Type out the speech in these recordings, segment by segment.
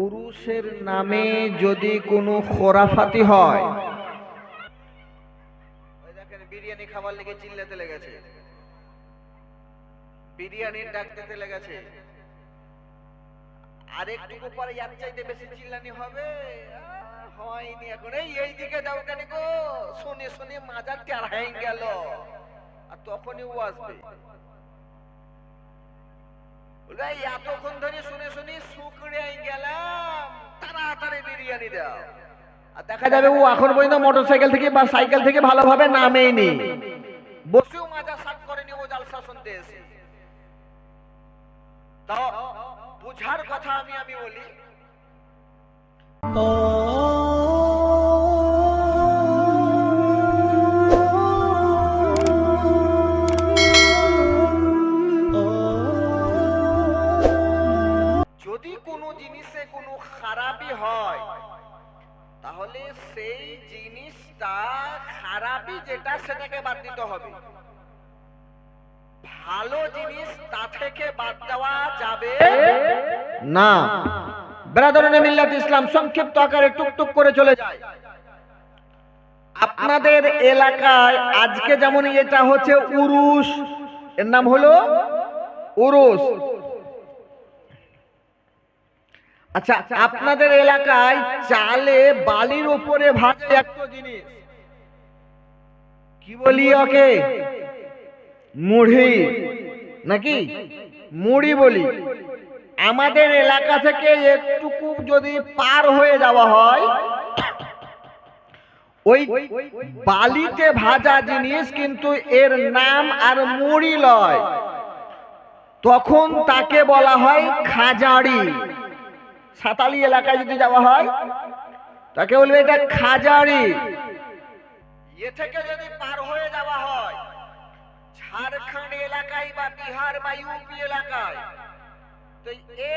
উরুসের নামে যদি কোনো খোরাফাতি হয়, দেখেন বিরিয়ানি খাবার লেগে চিল্লাতে লেগেছে, বিরিয়ানির ডাক দিতে লেগেছে, আরেকটুকু পরে ইয়ার চাইতে বেশি চিল্লানি হবে। হয়নি এখন, এই দিকে দাও কেন গো, শুনে শুনে মাজার টের হয়ে গেল, আর তখনই ও আসবে বলবে এতক্ষণ ধরে শুনে শুনে শুকড়ে গেলাম, তাড়াতাড়ি বিরিয়ানি দাও। আর দেখা যাবে ও এখন পর্যন্ত মোটরসাইকেল থেকে বা সাইকেল থেকে ভালোভাবে নামেইনি, বসেও মাজার সাফ করেনি, ও জালসা শুনতে এসে। তাও বুঝার কথা আমি বলি, যদি কোনো জিনিসে কোনো খারাপি হয়, তাহলে সেই জিনিসটা খারাপি যেটা সেটাকে বাদ দিতে হবে, ভালো জিনিস তা থেকে বাদ দেওয়া যাবে না। ব্রাদারানে মিল্লাত ইসলাম, সংক্ষিপ্ত আকারে টুকটুক করে চলে যায়। আপনাদের এলাকায় আজকে যেমন এটা হচ্ছে উরুস, এর নাম হলো উরুস। আচ্ছা, আপনাদের এলাকায় চালে বালির উপরে ভাজে একটা জিনিস, কি বলি ওকে? মুড়ি নাকি? মুড়ি বলি। আমাদের এলাকা থেকে একটুকু যদি পার হয়ে যাওয়া হয়, ওই বালিতে ভাজা জিনিস কিন্তু এর নাম আর মুড়ি লয়, তখন তাকে বলা হয় খাজাড়ি। সাতালি এলাকায় যদি যাওয়া হয় তাকে বলবে এটা খাজাড়ি। এ থেকে যদি পার হয়ে যাওয়া হয় ঝাড়খণ্ড এলাকায় বা বিহার বা ইউপি এলাকায়, তো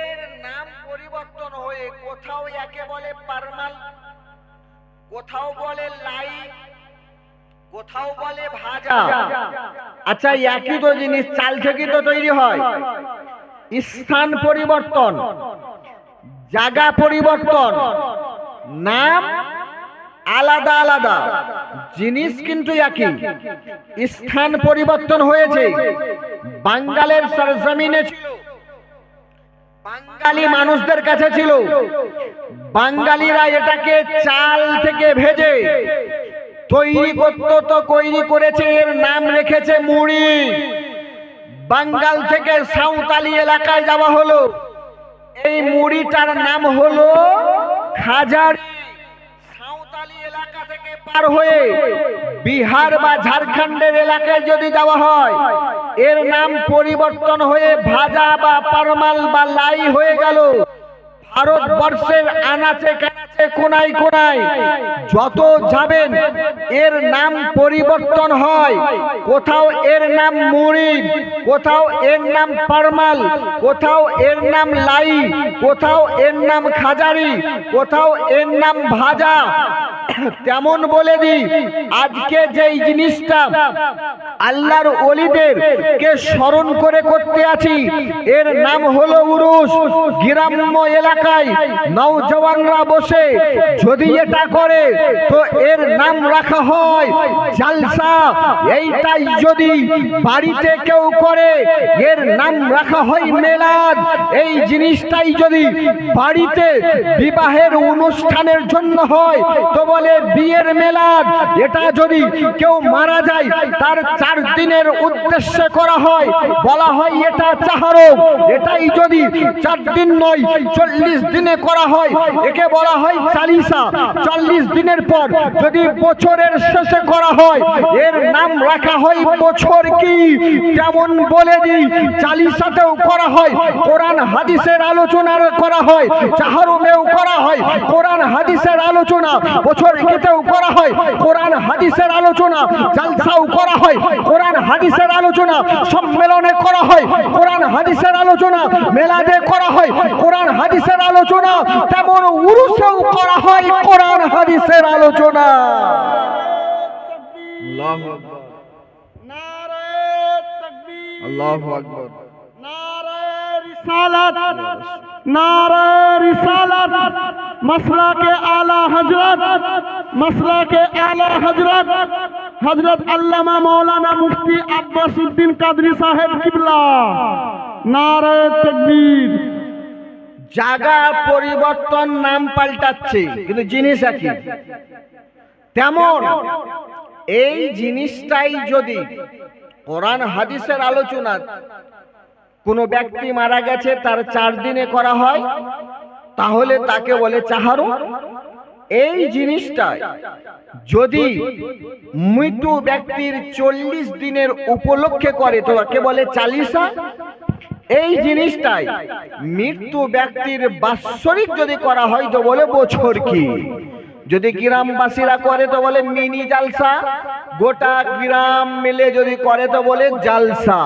এর নাম পরিবর্তন হয়ে কোথাও একে বলে পারমাল, কোথাও বলে লাই, কোথাও বলে ভাজা। আচ্ছা, একই তো জিনিস, চাল থেকে তো তৈরি হয়, স্থান পরিবর্তন, জায়গা পরিবর্তন, নাম আলাদা আলাদা, জিনিস কিন্তু একই, স্থান পরিবর্তন হয়েছে। বাঙ্গালের সরজমিনে ছিল, বাঙালি মানুষদের কাছে ছিল, বাঙালিরা এটাকে চাল থেকে ভেজে তৈরি করত, তো তৈরি করেছে, এর নাম রেখেছে মুড়ি। বাঙ্গাল থেকে সাঁওতালি এলাকায় যাওয়া হলো, এই মুড়িটার নাম হলো খাজাড়ি। সাঁওতালি এলাকা থেকে পার হয়ে বিহার বা ঝাড়খণ্ডের এলাকায় যদি যাওয়া হয়, এর নাম পরিবর্তন হয়ে ভাজা বা পারমাল বা লাই হয়ে গেল। ভারতবর্ষের আনাচে কানাচে কোনায় কোনায় যত যাবেন এর নাম পরিবর্তন হয়, কোথাও এর নাম মুড়ি, কোথাও এর নাম পারমাল, কোথাও এর নাম লাই, কোথাও এর নাম খাজারি, কোথাও এর নাম ভাজা। তেমন বলে দিই, আজকে যেই জিনিসটা আল্লাহর ওলিদের কে স্মরণ করে করতে আছি, এর নাম হলো উরুস। গ্রাম্য এলাকায় নওজওয়ানরা বসে যদি এটা করে, তো এর নাম রাখা হয় জালসা। এইটাই যদি বাড়িতে কেউ করে, এর নাম রাখা হয় মেলাদ। এই জিনিসটাই যদি বাড়িতে বিবাহের অনুষ্ঠানের জন্য হয়, তো বলে বিয়ের মেলাদ। এটা যদি কেউ মারা যায়, তার 4 দিনের উদ্দেশ্যে করা হয়, বলা হয় এটা চাহরম। এটাই যদি 4 দিন নয় 40 দিনে করা হয়, একে বলা হয় চালিসা। 40 দিনের পর যদি বছরের শেষে করা হয়, এর নাম রাখা হয় বছর কি। যেমন বলে দিই, চালিসাতেও করা হয়, কোরআন হাদিসের আলোচনা করা হয়, চাহরমেও করা হয় কোরআন হাদিসের আলোচনা, বছর কেতেও করা হয় কোরআন হাদিসের আলোচনা, জালসাও করা হয় কোরআন হাদিসের আলোচনা, সম্মেলনে করা হয় কোরআন হাদিসের আলোচনা, মেলাদে করা হয় কোরআন হাদিসের আলোচনা, তেমন উরুসেও করা হয় কোরআন হাদিসের আলোচনা। আল্লাহু আকবার, নারায়ে তাকবীর, আল্লাহু আকবার, নারায়ে রিসালাত, নারায়ে রিসালাত। মাসলাকে আলা হযরত হযরত আল্লামা মাওলানা মুফতি আব্বাস উদ্দিন কাদরী সাহেব কিবলা। নারায়ে তাকবীর। জায়গা পরিবর্তন, নাম পাল্টাচ্ছে, কিন্তু জিনিস একই। তেমন এই জিনিসটাই যদি কোরআন হাদিসের আলোচনা, কোনো ব্যক্তি মারা গেছে তার 4 দিনে করা হয়, তাহলে তাকে বলে চাহারু। এই জিনিসটা যদি মৃত ব্যক্তির 40 দিনের উপলক্ষে করে তো তাকে বলে চালিসা। এই জিনিসটাই মৃত্যু ব্যক্তির বাৎসরিক যদি করা হয় তো বলে বছর কি। যদি গ্রামবাসীরা করে তো বলে মিনি জালসা, গোটা গ্রাম মিলে যদি করে তো বলে জালসা।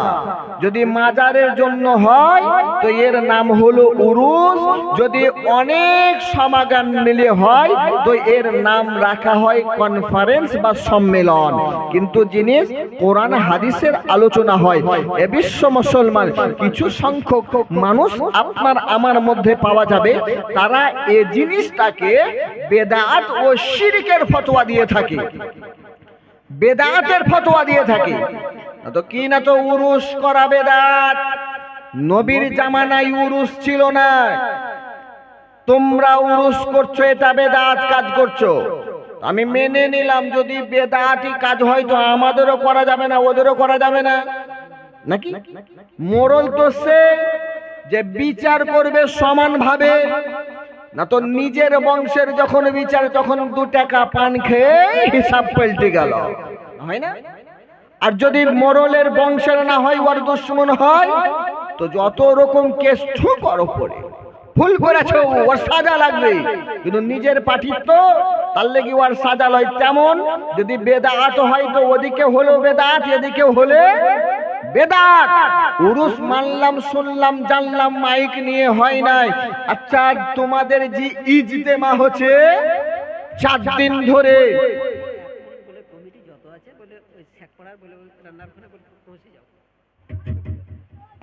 যদি মাজারের জন্য হয় তো এর নাম হলো উরুস। যদি অনেক সমাগম মিলে হয় তো এর নাম রাখা হয় কনফারেন্স বা সম্মেলন। কিন্তু জিনিস কোরআন হাদিসের আলোচনা হয়। এ বিশ্ব মুসলমান কিছু সংখ্যক মানুষ আপনার আমার মধ্যে পাওয়া যাবে, তারা এই জিনিসটাকে বেদাত ও শিরকের ফতোয়া দিয়ে থাকে, বেদাতের ফতোয়া দিয়ে থাকে। তো কি না, তো উরুস করা বেদাত। নবীর জামানায় উরুস ছিল না, তোমরা উরুস করছো, এটা বেদাত কাজ করছো। আমি মেনে নিলাম, যদি বেদাতি কাজ হয় তো আমাদেরও করা যাবে না, ওদেরও করা যাবে না নাকি? মোরল তো সে যে বিচার করবে সমানভাবে, না তো নিজের বংশের যখন বিচার তখন 2 টাকা পান খেয়ে হিসাব পাল্টে গেল, হয় না? আর যদি মোরলের বংশের না হয়, ওর দুশ্মন হয়, তো যত রকম কেস ঠুক ওর উপরে। ভুল করেছ ওর সাজা লাগবে, কিন্তু নিজের পার্টির তো তার লেগে ওর সাজা লয়। তেমন যদি বেদাত হয় তো ওদিকে হলো বেদাত, এদিকে হলে বেদাত। উরুস মানলাম, শুনলাম, জানলাম, মাইক নিয়ে হয় নাই। আচ্ছা, তোমাদের যে ইজতেমা হচ্ছে 4 দিন ধরে,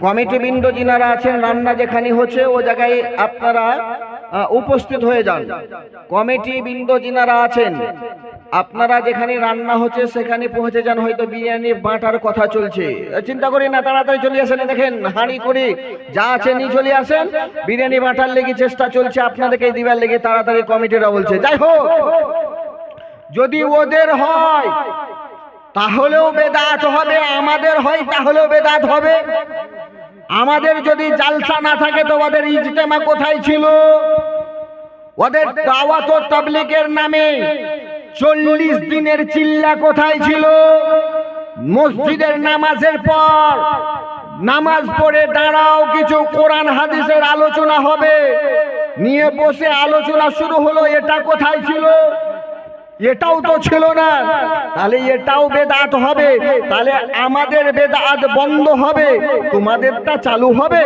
কমিটি বৃন্দ যিনারা আছেন, রান্না যেখানে হচ্ছে ও জায়গায় আপনারা উপস্থিত হয়ে যান। কমিটি বৃন্দ যিনারা আছেন, আপনারা যেখানে রান্না হচ্ছে সেখানে পৌঁছে যান। হয়তো বিরিয়ানি বাঁটার কথা চলছে, চিন্তা করি না, তাড়াতাড়ি চলে আসেন। দেখেন হাঁড়ি করে যা আছে নিয়ে চলে আসেন, বিরিয়ানি বাঁটার লেগে চেষ্টা চলছে, আপনাদেরকে দিবার লেগে তাড়াতাড়ি কমিটিরা বলছে। যাই হোক, যদি ওদের হয় তাহলেও বেদাত হবে, আমাদের হয় তাহলেও বেদাত হবে। আমাদের যদি জালসা না থাকে তো ওদের ইজতেমা কোথায় ছিল? ওদের দাওয়াত ও তাবলীগের নামে 40 দিনের চিল্লা কোথায় ছিল? মসজিদের নামাজের পর নামাজ পড়ে দাঁড়াও, কিছু কোরআন হাদিসের আলোচনা হবে, নিয়ে বসে আলোচনা শুরু হলো, এটা কোথায় ছিল? এটাও তো ছিল না। তাহলে এটাও বেদাত হবে। তাহলে আমাদের বেদাত বন্ধ হবে, তোমাদেরটা চালু হবে?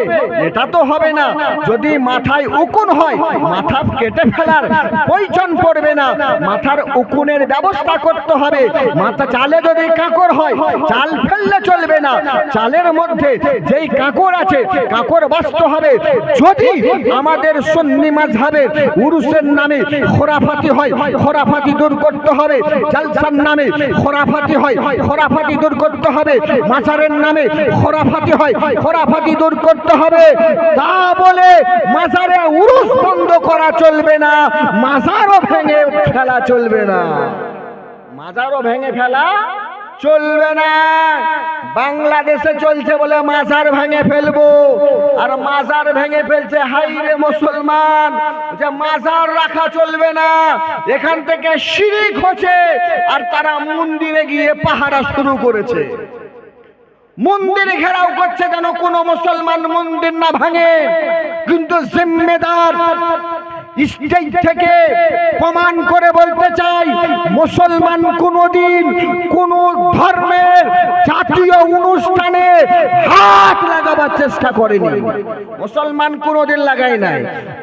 এটা তো হবে না। যদি মাথায় উকুন হয়, মাথা কেটে ফেলার প্রয়োজন পড়বে না, মাথার উকুনের ব্যবস্থা করতে হবে। মাথা চালে যদি কাঁকড় হয়, চাল ফেললে চলবে না, চালের মধ্যে যেই কাঁকড় আছে কাঁকড় বাঁচতে হবে। যদি আমাদের সুন্নি মাযহাবে উরুসের নামে খোরাফাতি হয়, খোরাফাতি দূর করতে হবে। জালসার নামে খোরাফাতি হয়, খোরাফাতি দূর করতে হবে। মাজারের নামে খোরাফাতি হয়, খোরাফাতি দূর করতে হবে। তা বলে মাজারে উরুস বন্ধ করা চলবে না, মাজারও ভেঙে ফেলা চলবে না, মাজারও ভেঙে ফেলা চলবে না। বাংলাদেশে চলছে বলে মাজার ভেঙে ফেলবো, আর মাজার ভেঙে ফেলছে। হাই রে মুসলমান, যে মাজার রাখা চলবে না, এখান থেকে শিরক হচ্ছে। আর তারা মন্দিরে গিয়ে পাহারা শুরু করেছে, মন্দির ঘেরাও করছে যেন কোনো মুসলমান মন্দির না ভাঙে। কিন্তু জিম্মেদার স্টেজ থেকে প্রমাণ করে বলতে চাই, মুসলমান কোনদিন কোন ধর্মের জাতীয় অনুষ্ঠানে হাত লাগাবার চেষ্টা করেনি, মুসলমান কোনদিন লাগায় নাই।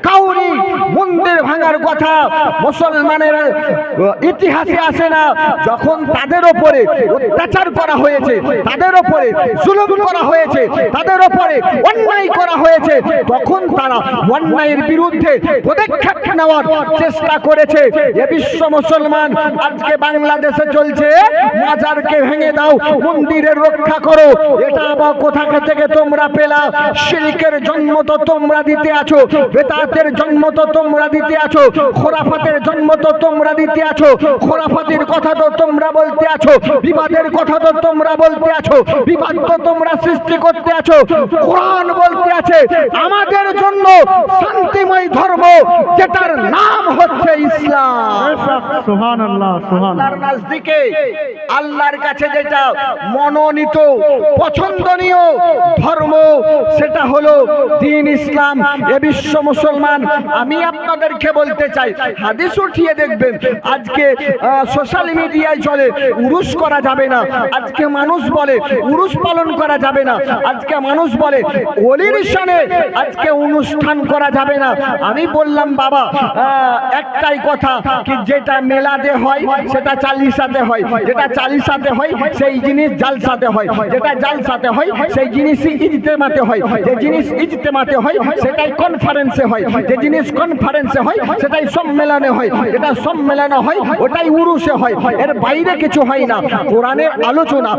কাউরি মন্দির ভাঙা ঘটনার কথা মুসলমানের ইতিহাসে আসে না। যখন তাদের ওপরে অত্যাচার করা হয়েছে, তাদের ওপরে জুলুম করা হয়েছে, তাদের ওপরে অন্যায় করা হয়েছে, তখন তারা অন্যায়ের বিরুদ্ধে পদক্ষেপ নেওয়ার চেষ্টা করেছে। এ বিশ্ব মুসলমান আজকে বাংলাদেশে চলছে মাজারকে ভেঙে দাও, মন্দিরের রক্ষা করো। এটা আবার কোথা থেকে তোমরা পেলা? শিরকের জন্ম তো তোমরা দিতে আছো, বেদাতের জন্ম তো তোমরা দিতে আছো, খোরাফাতের জন্ম তো তোমরা দিতে আছো, খোরাফাতের কথা তো তোমরা বলতে আছো, বিবাদের কথা তো তোমরা বলতে আছো, বিবাদ তো তোমরা সৃষ্টি করতে আছো। কোরআন বলতে আছে আমাদের জন্য শান্তিময় ধর্ম, যেটার নাম হচ্ছে ইসলাম। সুবহানাল্লাহ, সুবহানাল্লাহ। আল্লাহর নজদিকে, আল্লাহর কাছে যেটা মনোনীত পছন্দনীয় ধর্ম, সেটা হলো দ্বীন ইসলাম। এ বিশ্ব মুসলমান, আমি আপনাদেরকে বলতে চাই, হাদিস উঠিয়ে দেখবেন আজকে সোশ্যাল মিডিয়ায় চলে উরুস করা যাবে না। আজকে মানুষ বলে উরুস পালন করা যাবে না। আজকে মানুষ বলে ওলির শানে আজকে অনুষ্ঠান করা যাবে না। আমি বললাম বাবা, একটাই কথা, কি যেটা মেলাদে হয় সেটা চালিসাতে হয়, যেটা চালিসাতে হয় সেই জিনিস জালসাতে হয়, যেটা জালসাতে হয় সেই জিনিসই ইজতেমাতে হয়, যে জিনিস ইজতেমাতে হয় সেটাই কনফারেন্সে হয়, যে জিনিস কনফারেন্সে হয় সেটাই সম্মেলনে হয়, যেটা সম্মেলনে হয় ওটাই উরুসে হয়। এর বাইরে কিছু হয় না। কোরআনের আলোচনা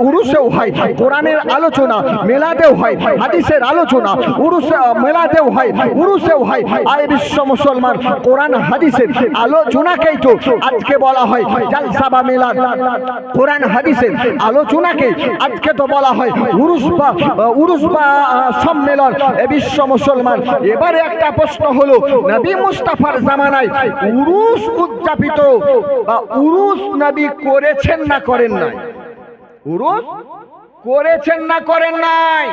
উরুসেও হয়, কোরআনের আলোচনা মেলাদেও হয়, হাদিসের আলোচনা উরুসে মেলাদেও হয়, উরুসেও হয়। আর বিশ্ব মুসলমান কোরআন হাদিসের আলোচনাকেই তো আজকে বলা হয় জালসা বা মিলাদ। কোরআন হাদিসের আলোচনাকে আজকে তো বলা হয় উরুস বা সম্মেলন। এ বিশ্ব মুসলমান, এবারে একটা প্রশ্ন হলো, নবী মুস্তাফার জামানায় উরুস উদযাপিত বা উরুস নবী করেছেন না করেন নাই? উরুস করেছেন না করেন নাই?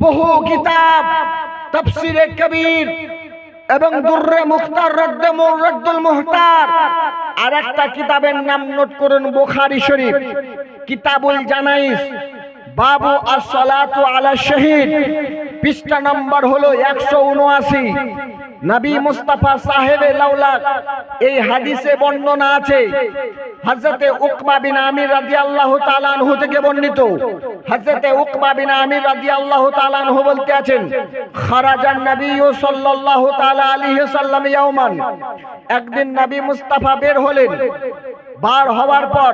বহু কিতাব, তাফসিরে কবির এবং দুররে মুখতার, রদ্দুল মুহতার, আর একটা কিতাবের নাম নোট করুন, বুখারী শরীফ, কিতাবুল জানাইজ, বাবু as-সালাতু আলা শহীদ, পৃষ্ঠা নম্বর হলো 179। নবী মুস্তাফা সাহেবে লাউলাক, এই হাদিসে বর্ণনা আছে, হযরতে উকবা বিন আমির রাদিয়াল্লাহু তাআলা আনহু থেকে বর্ণিত। হযরতে উকবা বিন আমির রাদিয়াল্লাহু তাআলা আনহু বলতে আছেন, খারাজান নবী সাল্লাল্লাহু তাআলা আলাইহি সাল্লাম ইয়াওমান, একদিন নবী মুস্তাফা বের হলেন। বার হওয়ার পর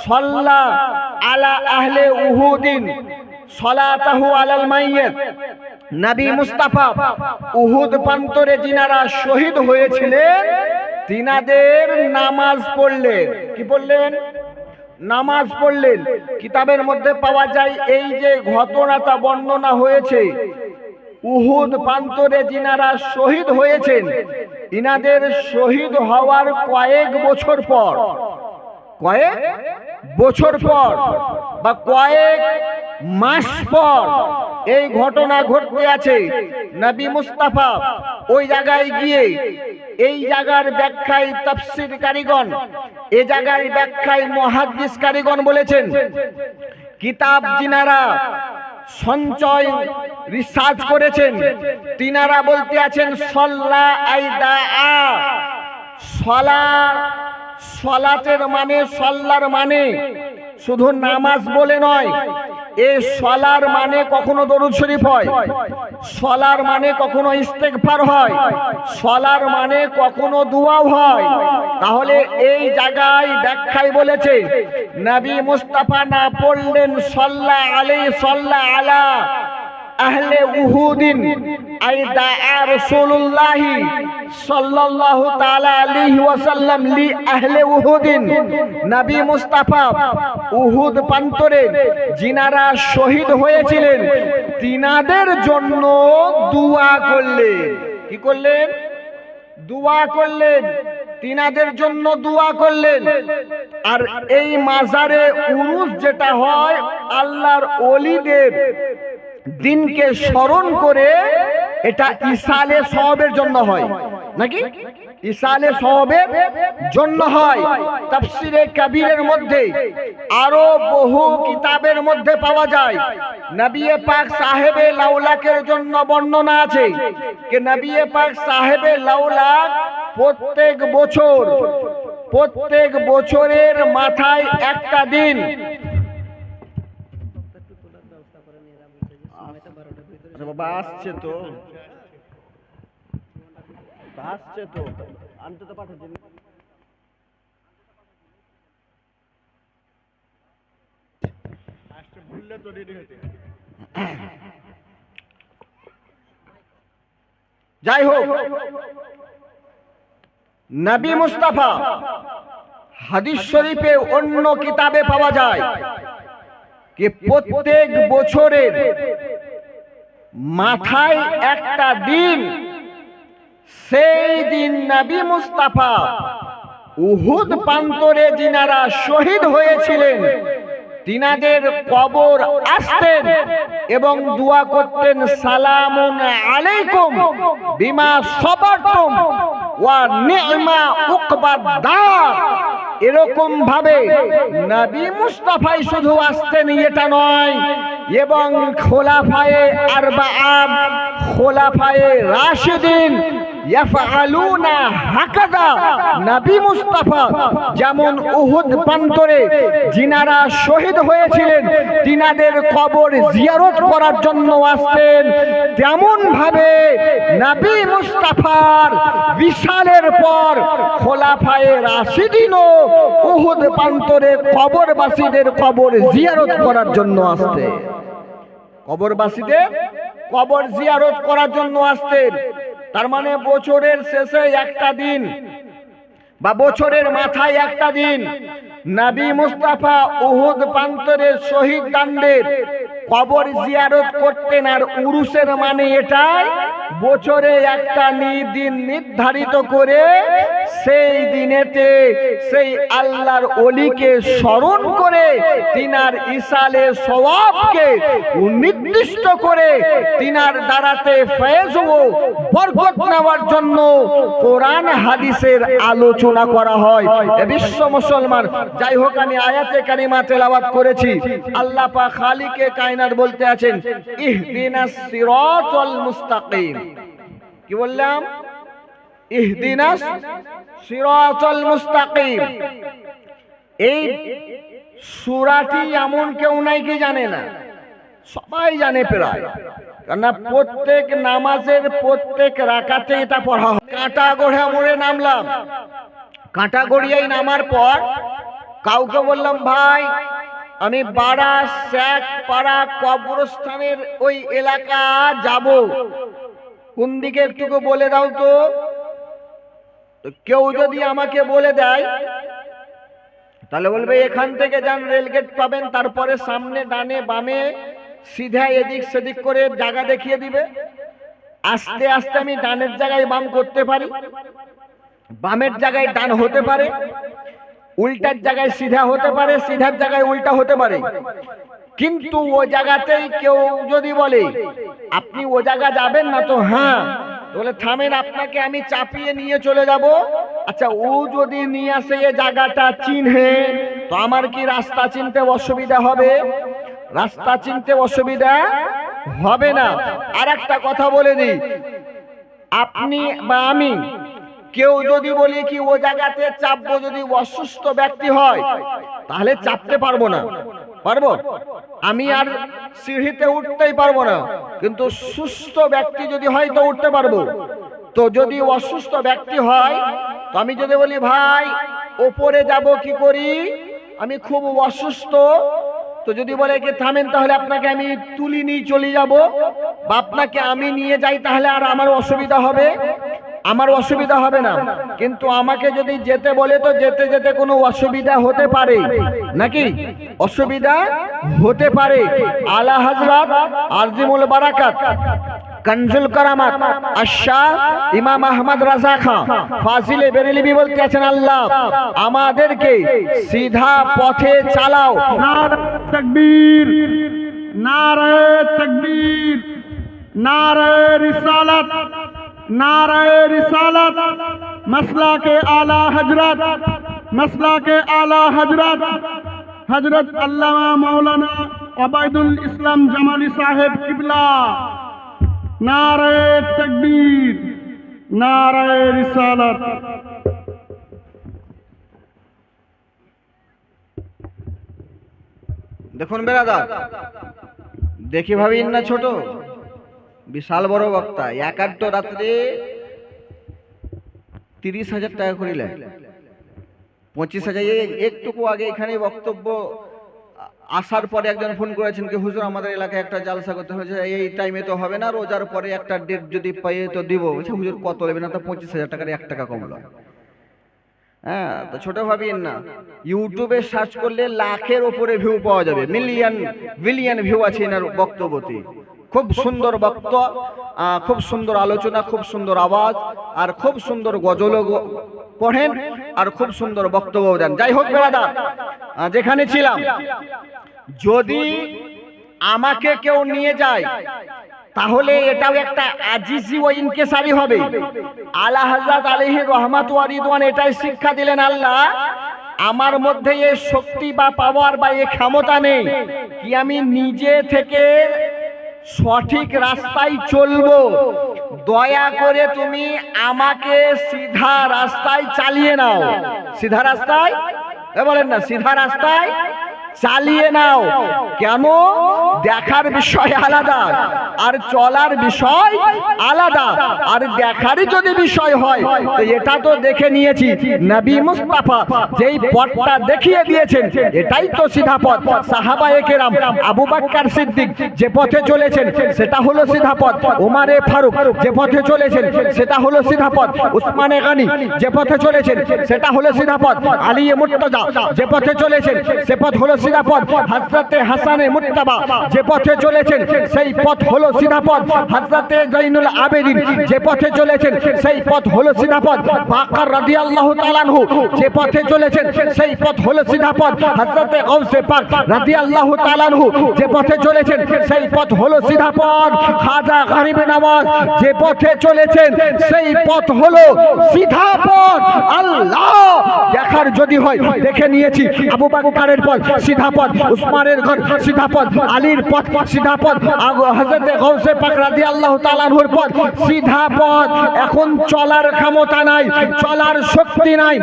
সাল্লা আলা আহলে উহুদিন সালাতাহু আলাল মাইয়িত, নবী মুস্তাফা উহুদ প্রান্তরে যিনারা শহীদ হয়েছিলেন তিনাদের নামাজ পড়লেন। কি পড়লেন? নামাজ পড়লেন। কিতাবের মধ্যে পাওয়া যায় এই যে ঘটনাটা বর্ণনা হয়েছে, উহুদ প্রান্তরে যিনারা শহীদ হয়েছেন ইনাদের শহীদ হওয়ার কয়েক বছর পর বা কয়েক মাস পর এই ঘটনা ঘটতে আছে। নবী মুস্তাফা ওই জায়গায় গিয়ে এই জায়গার ব্যাখ্যায় তাফসীর কারিগণ, এই জায়গার ব্যাখ্যায় মুহাদ্দিস কারিগণ বলেছেন, কিতাব যিনারা সঞ্চয় রিসার্চ করেছেন তিনারা বলতে আছেন সল্লা আইদা আ, সলাতের মানে, সল্লার মানে শুধু নামাজ বলে নয়, এই সলার মানে কখনো দরুদ শরীফ হয়, সলার মানে কখনো ইস্তেগফার হয়, সলার মানে কখনো দুআও হয়। তাহলে এই জায়গায় ব্যাখ্যায় বলেছে নবী মুস্তাফা না পড়লেন সাল্লা আলাইহি সাল্লা আলা আহলে উহুদিন আইদা রাসূলুল্লাহ সাল্লাল্লাহু তাআলা আলাইহি ওয়াসাল্লাম লি আহলে উহুদিন, নবী মুস্তাফা উহুদ প্রান্তরে যিনারা শহীদ হয়েছিলেন তিনাদের জন্য দোয়া করলেন। কি করলেন? দোয়া করলেন, তিনাদের জন্য দোয়া করলেন। আর এই মাজারে উরুস যেটা হয় আল্লাহর ওলিদের দিনকে স্মরণ করে, এটা ইসালে সওয়াবের জন্য হয় নাকি? ইসালে সওয়াবের জন্য হয়। তাফসিরে কাবীরের মধ্যে আরো বহু কিতাবের মধ্যে পাওয়া যায়। নবী পাক সাহেবে লাউলাকের জন্য বর্ণনা আছে যে নবী পাক সাহেবে লাউলাক প্রত্যেক বছরের মাথায় একটা দিন বাবা আসছে তো আনতে তো পাঠাচ্ছেন। যাই হোক, নবী মুস্তাফা হাদিস শরীফে অন্য কিতাবে পাওয়া যায় যে প্রত্যেক বছরের মাথায় একটা দিন, সেই দিন নবী মুস্তাফা উহুদ প্রান্তরে যিনারা শহীদ হয়েছিলেন তিনাদের কবর আসতেন এবং দোয়া করতেন, সালামুন আলাইকুম বিমা সাবারতুম ওয়া নি'মা উকবাদ দার। এরকম ভাবে নবী মুস্তাফাই শুধু আসতেন এটা নয়, এবং খোলাফায়ে আরবা'a, খোলাফায়ে রাশিদিন ইয়াফআলুনা হাকাদা। নবী মুস্তাফা যেমন উহুদ প্রান্তরে যিনারা শহীদ হয়েছিলেন তিনাদের কবর জিয়ারত করার জন্য আসতেন, তেমন ভাবে নবী মুস্তাফার বিশালের পর খোলাফায়ে রাশিদিনও উহুদ প্রান্তরে কবরবাসীদের কবর জিয়ারত করার জন্য আসতেন। কবরবাসীদের কবর জিয়ারত করার জন্য আসতেন। তার মানে বছরের শেষে একটা দিন বা বছরের মাথায় একটা দিন নবী মুস্তাফা উহুদ প্রান্তরের শহীদদের কবর জিয়ারত করতেন। আর উরুসের মানে এটাই, বছরে একটা দিন নির্ধারিত করে সেই দিনেতে সেই আল্লাহর ওলিকে স্মরণ করে তিনার ইসালে সওয়াবকে নির্দিষ্ট করে তিনার দ্বারাতে ফয়েজ ও বরকত নেওয়ার জন্য কোরআন হাদিসের আলোচনা করা হয়। এ বিশ্ব মুসলমান, যাই হোক, আমি আয়াতে কারিমা তেলাওয়াত করেছি। আল্লাহ পাক খালিকে কায়নাত বলতে আছেন, ইহদিনাস সিরাতাল মুস্তাকিম। কি বললাম? ইহদিনাস সিরাতাল মুস্তাকিম। এই সূরাটি এমন কেউ নাই কি জানে না, সবাই জানে প্রায়, কারণ প্রত্যেক নামাজের প্রত্যেক রাকাতে এটা পড়া হয়। কাঁটাগড়া মোড়ে নামলাম, কাঁটাগড়িয়ায় নামার পর কাউকে বললাম, ভাই আমি বাড়া শেখ পাড়া কবরস্থানের ওই এলাকা যাব, কোন দিকে একটু বলে দাও তো। কেউ যদি আমাকে বলে দেয় তাহলে বলবে এখান থেকে যান, রেলগেট পাবেন, তারপরে সামনে ডানে বামে সিধা এদিক সেদিক করে জায়গা দেখিয়ে দিবে। আস্তে আস্তে আমি ডানের জায়গায় বাম করতে পারি, বামের জায়গায় ডান হতে পারে, উল্টার জায়গায় সিধা হতে পারে, সিধার জায়গায় উল্টা হতে পারে। কিন্তু ও জায়গাতেই কেউ যদি বলে আপনি ও জায়গা যাবেন না, তো হ্যাঁ, বলে থামেন, আপনাকে আমি চাপিয়ে নিয়ে চলে যাব। আচ্ছা, ও যদি নিয়ে আসে এ জায়গাটা চিনহে, তো আমার কি রাস্তা চিনতে অসুবিধা হবে? রাস্তা চিনতে অসুবিধা হবে না। আর একটা কথা বলে দিই, আপনি বা আমি কেউ যদি বলি কি ও জায়গাতে চাপবো, যদি অসুস্থ ব্যক্তি হয় তাহলে চাপতে পারবো না। পারবো? আমি আর সিঁড়িতে উঠতেই পারবো না, কিন্তু সুস্থ ব্যক্তি যদি হয় তো উঠতে পারবো। তো যদি অসুস্থ ব্যক্তি হয়, তো আমি যদি বলি ভাই ওপরে যাব কি করি, আমি খুব অসুস্থ, তো যদি বলে কি থামেন, তাহলে আপনাকে আমি তুলি নিয়ে চলে যাব, বা আপনাকে আমি নিয়ে যাই, তাহলে আর আমার অসুবিধা হবে? আমার অসুবিধা হবে না। কিন্তু আমাকে যদি যেতে বলে, তো যেতে যেতে কোনো অসুবিধা হতে পারে নাকি? অসুবিধা হতে পারে। আলা হযরত আজিমুল বারাকাত কনজুল কারামাত আশাহ ইমাম আহমদ রাজা খান ফাজিলে বেরেলভী বলতে আছেন, আল্লাহ আমাদেরকে সিধা পথে চালাও। নারে তাকবীর, নারে তাকবীর, নারে রিসালাত, নারে রিসালাত, मसला के आला हजरत हजरत अल्लामा मौलाना अबैदुल इस्लाम जमाली साहेब किबला। नारे तकबीर, नारे रिसालत। দেখুন বেরাদার, দেখি ভাবিন না ছোট, বিশাল বড় বক্তা। একাড্ড রাত্রে 30,000 টাকা করিলে 25,000। একটুকু আগে এখানে বক্তব্য আসার পরে একজন ফোন করেছেন কি হুজুর আমাদের এলাকায় একটা জালসা করতে হয়েছে, এই টাইমে তো হবে না, রোজার পরে একটা ডেট যদি পাই তো দিব। বলছে হুজুর কত নেবেন? না তো 25,000 টাকার 1 টাকা কমলো। হ্যাঁ, তো ছোট ভাবিন না, ইউটিউবে সার্চ করলে লাখের উপরে ভিউ পাওয়া যাবে, বিলিয়ন ভিউ আছে এনার বক্তব্যতে। খুব সুন্দর বক্তব্য, খুব সুন্দর আলোচনা, খুব সুন্দর আওয়াজ, আর খুব সুন্দর গজল পড়েন, আর খুব সুন্দর বক্তব্য দেন। যাই হোক বেরাদার, যেখানে ছিলাম, যদি আমাকে কেউ নিয়ে যায় তাহলে এটাও একটা আজিজি ও ইনকিসারি হবে। আলা হযরত আলাইহি রহমাতু ওয়া রিদওয়ান এটাই শিক্ষা দিলেন, আল্লাহ আমার মধ্যে এই শক্তি বা পাওয়ার বা এই ক্ষমতা নেই কি আমি নিজে থেকে সঠিক রাস্তায় চলবো। দয়া করে তুমি আমাকে সিধা রাস্তায় চালিয়ে নাও। সিধা রাস্তায় বলেন না, সিধা রাস্তায় চালিয়ে নাও। কেন? দেখার বিষয় আলাদা আর চলার বিষয় আলাদা। আর দেখারই যদি বিষয় হয় তো এটা তো দেখে নিয়েছি, নবী মুস্তাফা যেই পথটা দেখিয়ে দিয়েছেন এটাই তো সিধা পথ। সাহাবায়ে কেরাম, আবু বকর সিদ্দিক যে পথে চলেছেন সেটা হলো সিধা পথ। ওমরে ফারুক যে পথে চলেছেন সেটা হলো সিধা পথ। উসমানে গনি যে পথে চলেছেন সেটা হলো সিধা পথ। আলী মুর্তজা যে পথে চলেছেন সে পথ হলো সিধা পথ। হযরতে হাসানে মুত্তাবা যে পথে চলেছেন সেই পথ হলো সিধা পথ। হযরতে জৈনুল আবেদিন যে পথে চলেছেন সেই পথ হলো সিধা পথ। বাকর রাদিয়াল্লাহু তাআলা আনহু যে পথে চলেছেন সেই পথ হলো সিধা পথ। হযরতে গাউসে পাক রাদিয়াল্লাহু তাআলা আনহু যে পথে চলেছেন সেই পথ হলো সিধা পথ। খাজা গরিব নওয়াজ যে পথে চলেছেন সেই পথ হলো সিধা পথ। আল্লাহ দেখার যদি হয় দেখে নিয়েছি, আবু বকরের পথ সিধা পথ, উসমানের ঘর সিধা পথ, আলীর পথ সিধা পথ, হযরতে গাউসে পাক রাদিয়াল্লাহু তাআলা আনহুর পথ সিধা পথ। এখন চলার ক্ষমতা নাই, চলার শক্তি নাই,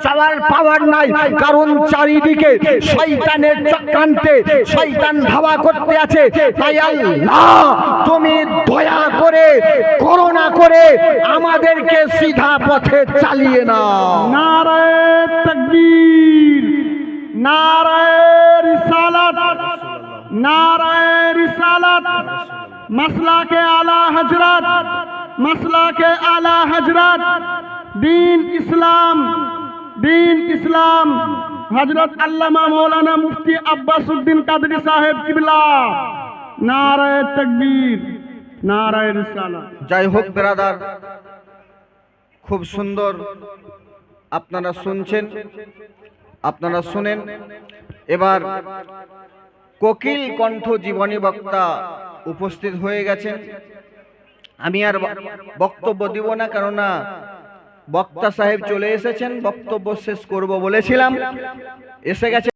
চলার পাওয়ার নাই, কারণ চারিদিকে শয়তানের চক্রান্তে শয়তান ধাওয়া করতে আছে। তাই আল্লাহ তুমি দয়া করে করুণা করে আমাদেরকে সিধা পথে চালিয়ে নাও। नारे तकबीर, नारे रिसालत, नारे रिसालत। मसला के आला हजरत, मसला के आला हजरत, दीन इस्लाम हजरत अल्लामा मौलाना मुफ्ती अब्बासुद्दीन कादरी साहेब किबला। नारे तकबीर, नारे रिसालत। যাই হোক বেরাদার, খুব সুন্দর আপনারা শুনছেন, আপনারা শুনেন। এবার কোকিল কণ্ঠ জীবনী বক্তা উপস্থিত হয়ে গেছেন। আমি আর বক্তব্য দিব না, কেননা বক্তা সাহেব চলে এসেছেন, বক্তব্য শেষ করব বলেছিলাম, এসে গেছে।